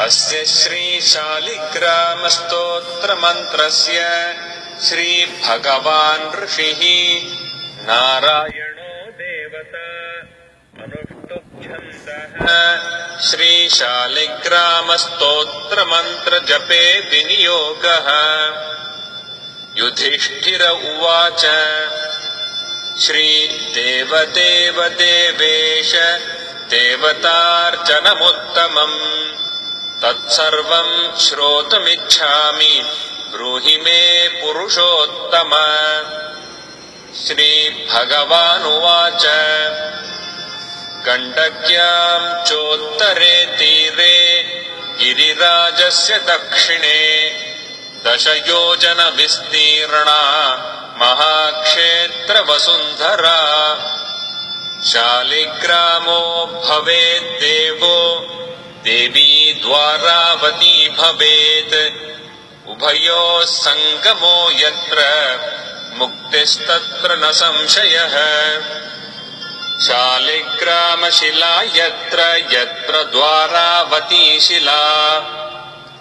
अस्य श्रीशालिग्रामस्तोत्रमन्त्रस्य श्रीभगवान् ऋषिः नारायणो देवता अनुष्टुप्छन्दः श्रीशालिग्रामस्तोत्रमन्त्रजपे विनियोगः। युधिष्ठिर उवाच श्रीदेवदेव देवेश देवतार्चनमुत्तमम् तत्सर्वं श्रोतुमिच्छामि ब्रूहि मे पुरुषोत्तम। श्रीभगवानुवाच गण्डक्यां चोत्तरे तीरे गिरिराजस्य दक्षिणे 10 योजन विस्तीर्णा महाक्षेत्रवसुन्धरा। शालिग्रामो भवेद्देवो देवी द्वारावती भवेत् उभयोः सङ्गमो यत्र मुक्तिस्तत्र न संशयः। शालिग्रामशिला यत्र यत्र द्वारावती शिला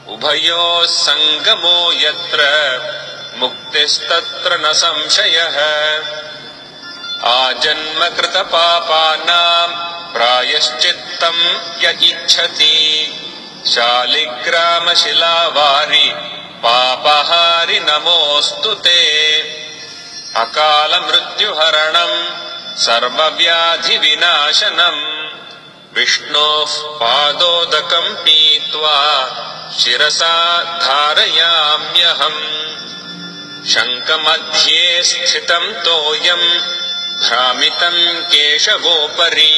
उभयोः सङ्गमो यत्र मुक्तिस्तत्र न संशयः। आजन्मकृतपापानां प्रायश्चित्तं य इच्छति शालिग्रामशिलावारि पापहारि नमोऽस्तु ते। अकालमृत्युहरणं सर्वव्याधिविनाशनम् विष्णोः पादोदकं पीत्वा शिरसा धारयाम्यहम्। शङ्खमध्ये स्थितं तोयं भ्रामितं केशवोपरि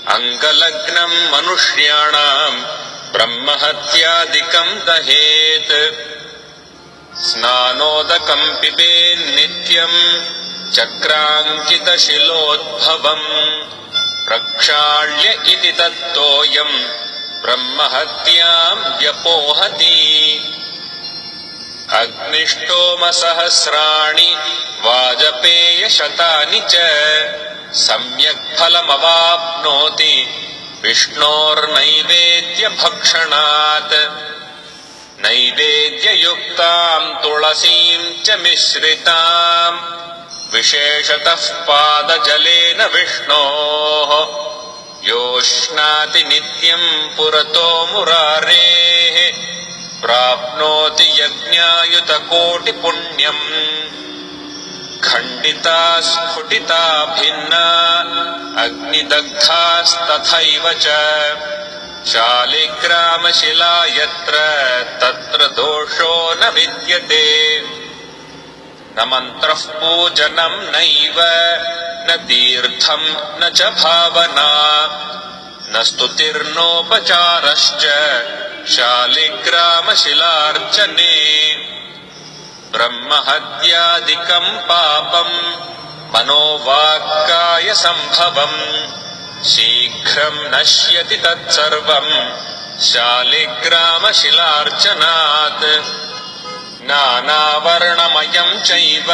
अङ्गलग्नं मनुष्याणां ब्रह्महत्यादिकं दहेत्। स्नानोदकं पिबेन्नित्यं चक्राङ्कितशिलोद्भवम् प्रक्षाल्य इति तत्तोयं ब्रह्महत्यां व्यपोहति। अग्निष्टोमसहस्राणि वाजपेयशतानि च सम्यक् फलमवाप्नोति विष्णोर्नैवेद्यभक्षणात्। नैवेद्ययुक्तां तुलसीं च मिश्रितां विशेषतः पादजलेन विष्णोः योष्णाति नित्यं पुरतो मुरारेः प्राप्नोति यज्ञायुतकोटिपुण्यम्। खण्डिता स्फुटिता भिन्ना अग्निदग्धास्तथैव च शालिग्रामशिला यत्र तत्र दोषो न विद्यते। न मन्त्रः पूजनं नैव न तीर्थं न च भावना न स्तुतिर्नोपचारश्च शालिग्रामशिलार्चने। ब्रह्महत्यादिकं पापं मनोवाक्काय सम्भवम् शीघ्रं नश्यति तत्सर्वं शालिग्रामशिलार्चनात्। नानावर्णमयं चैव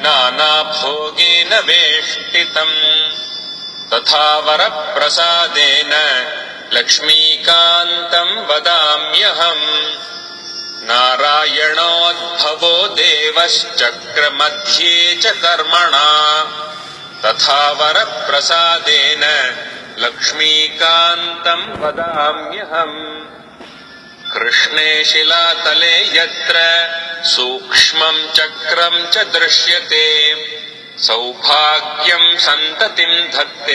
नानाभोगेन वेष्टितम् तथा वरप्रसादेन लक्ष्मीकान्तं वदाम्यहम्। नारायणोद्भवो देवश्चक्रमध्ये च कर्मणा तथा वरप्रसादेन लक्ष्मीकान्तं वदाम्यहम्। कृष्णे शिलातले यत्र सूक्ष्मं चक्रं च दृश्यते सौभाग्यं सन्ततिं धत्ते